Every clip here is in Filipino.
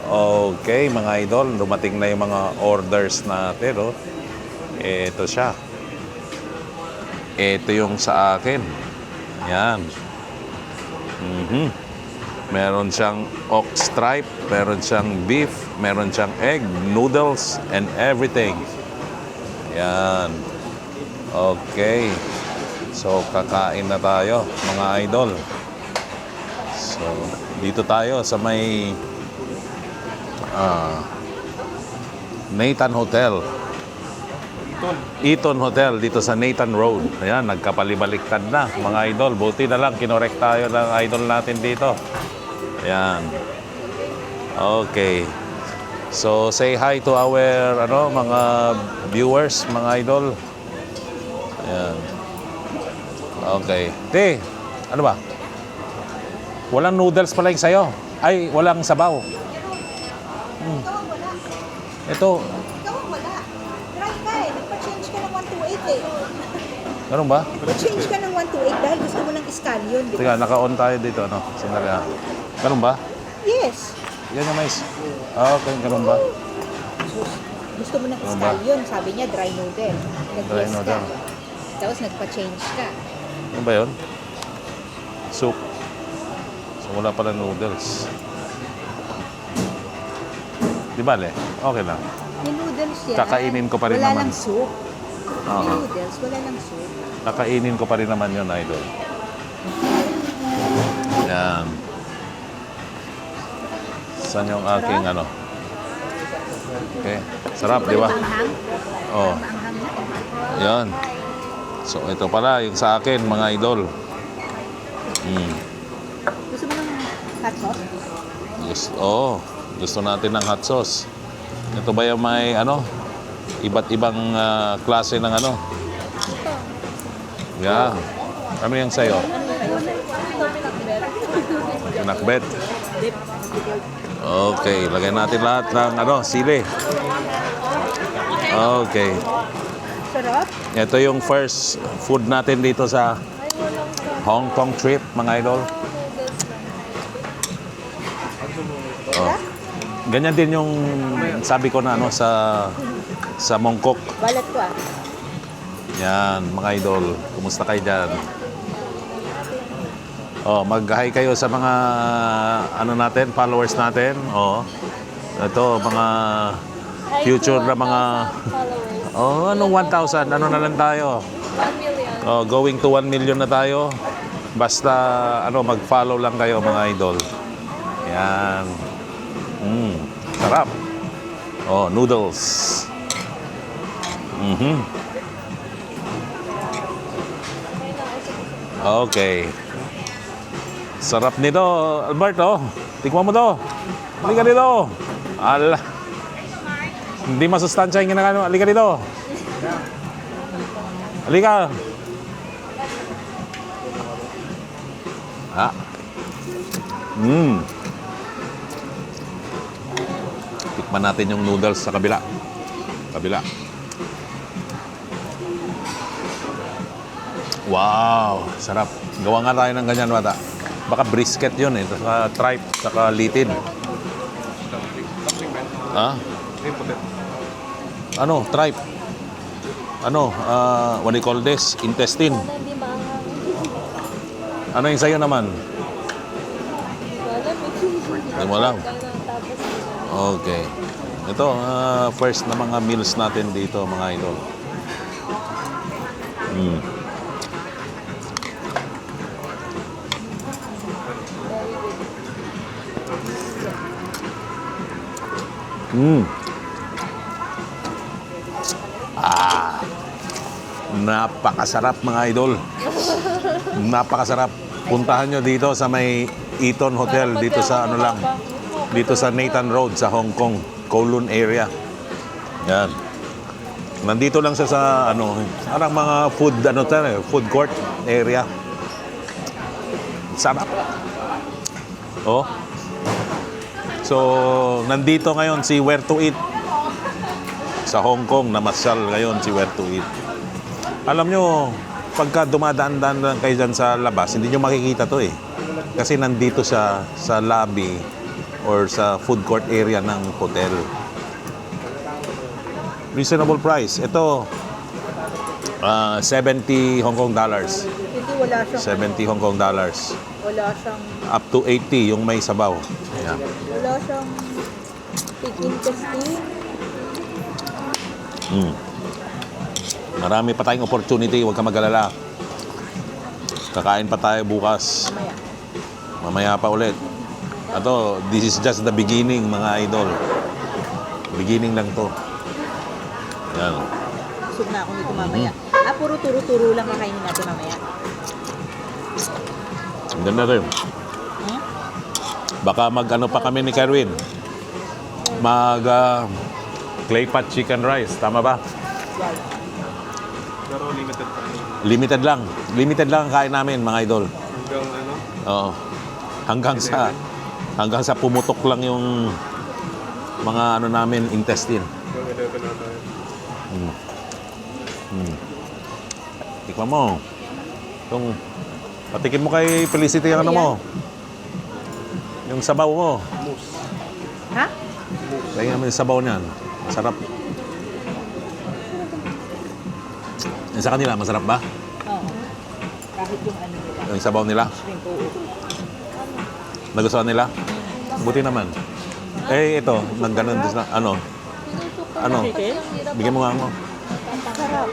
Okay, mga idol, dumating na yung mga orders natin, oh. Ito siya. Ito yung sa akin. Yan. Meron siyang ox stripe, meron siyang beef, meron siyang egg, noodles, and everything. Yan. Okay. So, kakain na tayo, mga idol. So, dito tayo sa may Nathan Hotel. Eton Hotel dito sa Nathan Road. Ayan, nagkapalibaliktad na, mga idol. Buti na lang, kinorek tayo ng idol natin dito. Ayan. Okay. So, say hi to our mga viewers, mga idol. Ayan. Okay. Te, ano ba? Walang noodles pala yung sa'yo. Ay, walang sabaw. Ito. Ikaw ang wala. Try ka eh. Nagpa-change ka ng 128 eh. Ganun ba? Nagpa-change ka ng 128 dahil gusto mo ng scallion, di ba? Teka, naka-on tayo dito, ano? Sandali, ah. Ganun ba? Yes. Yan yung mais. Okay, ganun ba? Gusto mo ng Ano ba? scallion. Sabi niya, dry noodle. Dry Nag-yes ka. noodle. Tapos nagpa-change ka. Ano ba yun? Soup. So, wala pala noodles. Di bale? Okay lang. May noodles yan. Kakainin ko pa rin wala naman. lang soup. Oo. May noodles, wala lang soup. Kakainin ko pa rin naman yun, idol. Yan. Saan yung aking ano? Okay. Sarap, di ba? Maanghang? Oh. Maanghang na. Yan. So, ito pala yung sa akin, mga idol. Gusto mo ng hot sauce? Gusto natin ng hot sauce. Ito ba yung may iba't ibang klase ng ano? Yeah. Ano yung sa'yo? Pinakbet. Okay, lagay natin lahat ng sili. Okay. Sarap. Ito yung first food natin dito sa Hong Kong trip, mga idol. Oh. Ganyan din yung sabi ko na sa Mongkok. Balat ko ah. Yan, mga idol. Kumusta kayo dyan? Mag-hi kayo sa mga natin, followers natin. Ito, mga future na mga anong 1,000? Ano na lang tayo? 1 million. Going to 1 million na tayo. Basta mag-follow lang kayo, mga idol. Yan. Sarap. Noodles. Okay. Sarap nito, Albert, Tikman mo to. Halika dito. Ala. Hindi masustansya yung ginagawa. Halika dito. Halika. Tikman natin yung noodles sa kabila. Wow, sarap. Gawa nga tayo ng ganyan, bata. Baka brisket yun saka tripe, saka litid. Ha? Tripe? What do you call this? Intestine. Hindi maanghang. Ano yung sa'yo naman? Wala, Hindi mo alam. Tapos, Okay. Ito, first na mga meals natin dito, mga idol. Napakasarap, mga idol. Napakasarap. Puntahan nyo dito sa may Eton Hotel, dito sa dito sa Nathan Road sa Hong Kong, Kowloon area. Yan. Nandito lang siya sa parang mga food court area. Sarap. So, nandito ngayon si Where to Eat sa Hong Kong. Namasyal ngayon si Where to Eat. Alam nyo, pagka dumadaan-daan lang kayo dyan sa labas, hindi nyo makikita to eh. Kasi nandito siya sa lobby or sa food court area ng hotel. Reasonable price. Ito, 70 Hong Kong dollars. Hindi, wala siyang, 70 Hong Kong dollars. wala siyang, Up to 80 yung may sabaw. Ayan. wala siyang pig intestine. Marami pa tayong opportunity, huwag ka mag-alala. Kakain pa tayo bukas. Mamaya. Mamaya pa ulit. Ato, this is just the beginning, mga idol. Beginning lang to. Yan. Busog na ako nito mamaya. Puro turo-turo lang kakainin natin mamaya. Hindi na rin. Baka mag-ano pa kami ni Kerwin. Mag clay pot chicken rice. Tama ba? Pero limited pa. Limited lang. Limited lang ang kain namin, mga idol. Hanggang ano? Oo. Hanggang sa pumutok lang yung mga ano namin intestine. Hanggang 11 na tayo. Tikman mo. Patikin mo kay Felicity yung ano mo. Yung sabaw mo. Mousse. Ha? Tingnan mo yung sabaw niyan. Masarap. Yung sa kanila, masarap ba? Oo. Kahit yung ano nila. Yung sabaw nila? Shrimp, oo. Nagustuhan nila? Buti naman. Eh, ito, nagganon din na, ano? Ano? Bigyan mo nga ako. Sarap.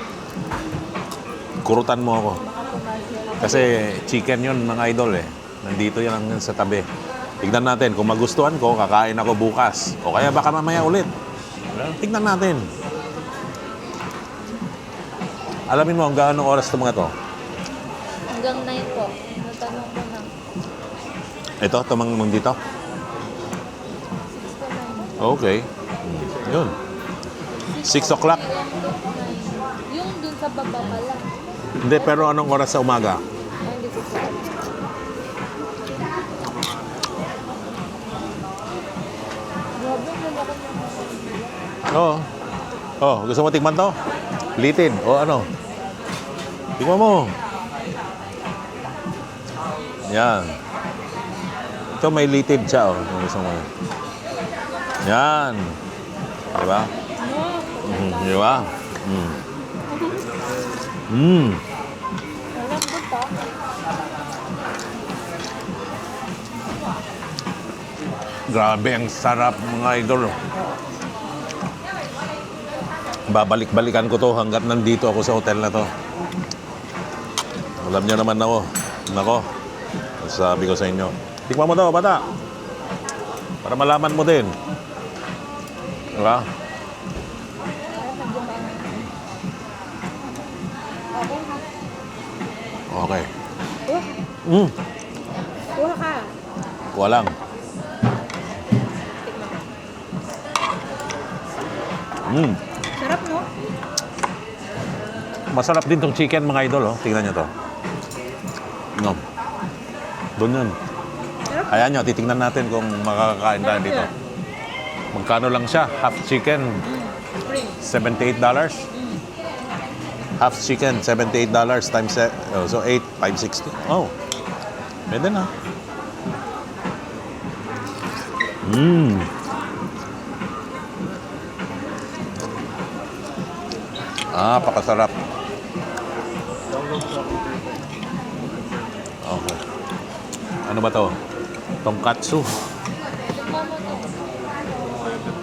Kurutan mo ako. Kasi chicken yun, mga idol eh. Nandito yan sa tabi. Tignan natin, kung magustuhan ko, kakain ako bukas. O kaya baka mamaya ulit. Tignan natin. Alamin mo, hanggang anong oras ito mga to? Hanggang 9 po. Natanong ko na. Ito, tumang dito? 6 to 9. Okay. Yun. 6 o'clock. Yung dun sa baba pala. Hindi, pero anong oras sa umaga? Ay, hindi ko po alam. Grabe, lalaki niya. Oo. Oh, gusto mo tikman to? Litin. O ano? Tikman mo. Yan. Ito may litid siya. Oh. Kung gusto mo. Yan. Diba? Diba? Alam ko pa. Grabe, ang sarap mga idol. Babalik-balikan ko to hanggat nandito ako sa hotel na to. Alam niyo naman ako. Nako, sabi ko sa inyo. Tikman mo daw, bata. Para malaman mo din. Diba? Okay. Kuha ka. Kuha lang. Sarap, no? Masarap din tong chicken, mga idol. Oh. Tingnan nyo to. No. Doon yun. Sarap. Ayan nyo, titingnan natin kung makakakain tayo Sarap dito. yan. Magkano lang siya? Half chicken, Spring. $78. Half chicken, $78 times, so 8, 560. Oh, pwede na. Pakasarap. Okay. Ano ba to? Tonkatsu.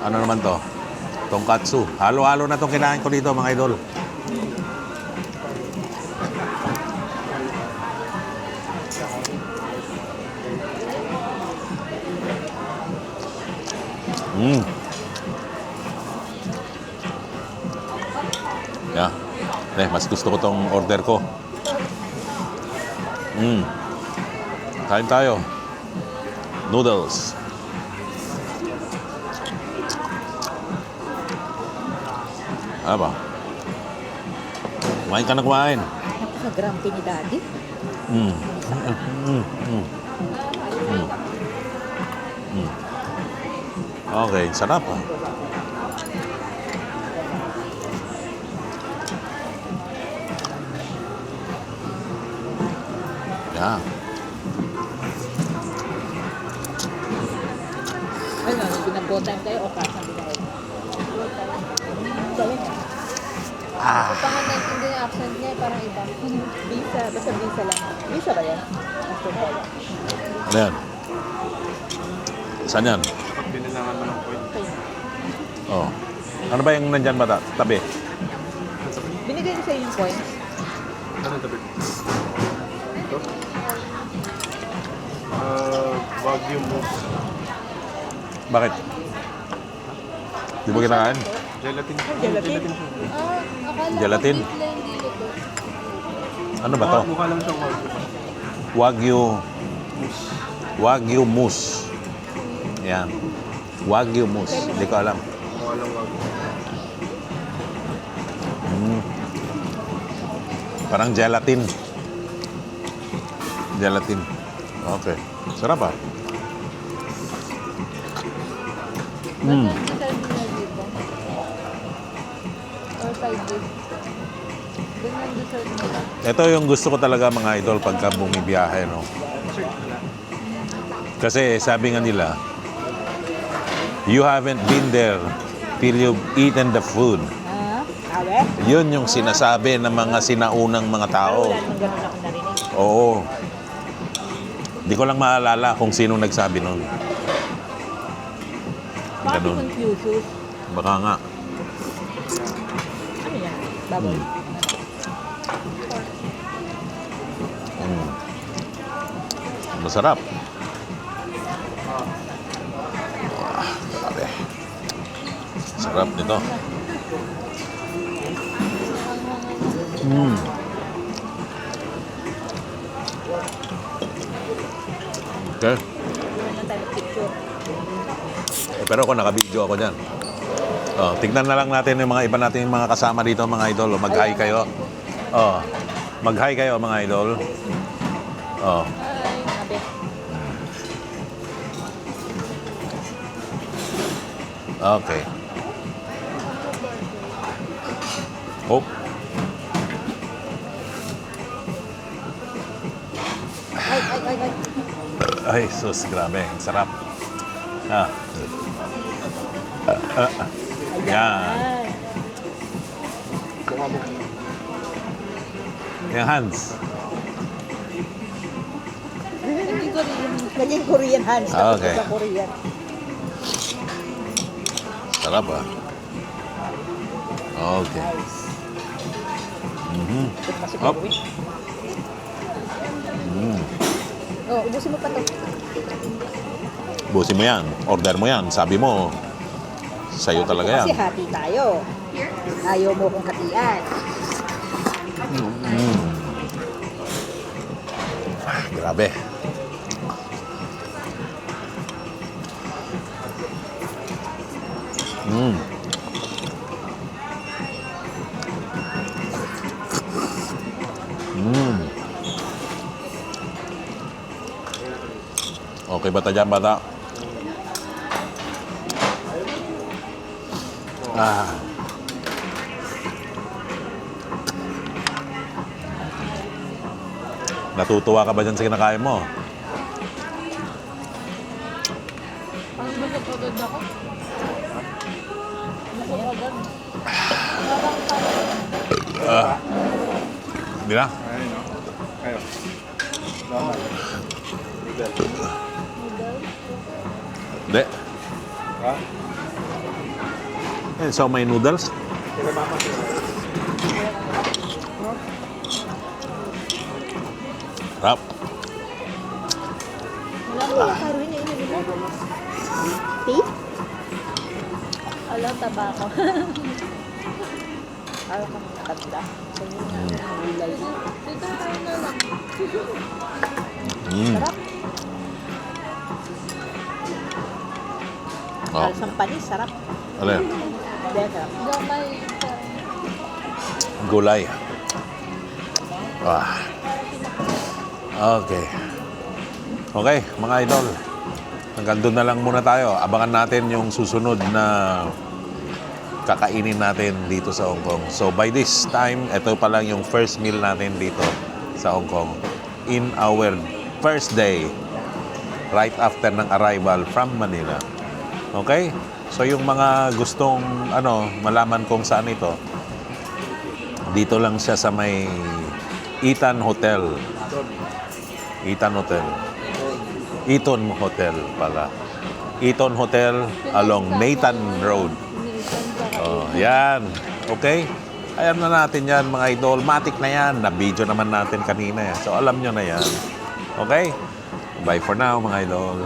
Ano naman to? Tonkatsu. Halo-halo na itong kinain ko dito, mga idol. Yeah. Mas gusto ko tong order ko. Kain tayo. Noodles. Ba? Kumain ka na kumain. Napaka-grumpy ni Daddy. Okay, sarap ah. Yeah. Go time kayo o cash ang binayad? Kung pa nga naintindi yung accent niya, parang iba. Visa, basta visa lang. Visa ba yan? Mastercard. Ano yan? Saan yan? Kapag binilangan mo ng point. Oh. Ano ba yung nandyan ba? Tabi? Binigay ko sa iyo yung points. Ano tabi? Ito? Wagyu mousse. Bakit? Di ba kinakain? Gelatin. Gelatin. siya. Akala Gelatin? ko beef lang, hindi luto. Ano ba to? Mukha lang siyang wagyu. Wagyu. Mousse. Wagyu mousse. Yan. Wagyu mousse. Hindi ko alam. Mukha lang wagyu. Parang gelatin. Gelatin. Okay. Sarap ah. Ba't yung dessert nila dito? Or 5 days? Doon yung dessert nila. Ito yung gusto ko talaga mga idol pagka bumibiyahe, no? Kasi sabi nga nila, you haven't been there till you've eaten the food. Ah, awe? Yun yung sinasabi ng mga sinaunang mga tao. Wala namang ganun ako narinig. Oo. Hindi ko lang maalala kung sino nagsabi nun. Bakit Ganun. Confucius? Baka nga. Ano yan? Baboy. Mm. Masarap. Wah, grabe. Sarap nito. Mm. Okay. Wala na tayo picture. Pero ako naka-video ako dyan. Oh, tignan na lang natin yung mga iba nating mga kasama dito, mga idol. Mag-hi kayo. Oh, mag-hi kayo, mga idol. Oh. Ay, nabe. Okay. Oh. Ay. Ay, sus, grabe. Ang sarap. Ah. Yan. Ay. Yung hands. Naging Korean. Naging Korean hands. Ah, okay. Sa Korean. Sarap ah. Okay. Nice. Mhm. Ito pa si Up. Korean. Mm. Oh, ubusin mo pa to. Busin mo yan. Order mo yan. Sabi mo, sa'yo talaga Kasi yan. hati tayo. Ayaw mo kong hatian. Mm. Ah, grabe. Mm. Mm. Okay ba ta dyan, bata? Ah. Natutuwa ka ba dyan sa kinakain mo? Parang busog agad ako. Busog agad. Hindi na? Ayun, no? Kayo. Normal. Noodle. Hindi. Ha? Eh, so may noodles? Kaya mama. Rap. Wala mo yung karoon niya ininom mo. Tea? Alam, tabako. Ayaw kang nakatla. So yun na. Gulay. Dito tayo na lang. Mm. Sarap. Oh, Alsang panis, sarap. ano yan? Dahil sarap. Gamay. Gulay. Ah. Okay. Okay, mga idol. Hanggang doon na lang muna tayo. Abangan natin yung susunod na kakainin natin dito sa Hong Kong. So by this time, ito pa lang yung first meal natin dito sa Hong Kong. In our first day, right after ng arrival from Manila. Okay? So yung mga gustong malaman kung saan ito, dito lang siya sa may Eton Hotel. Eton Hotel. Eton Hotel pala. Eton Hotel along Nathan Road. Oh, yan. Okay? Ayan na natin yan, mga idol. Matik na yan. Na-video naman natin kanina. So, alam nyo na yan. Okay? Bye for now, mga idol.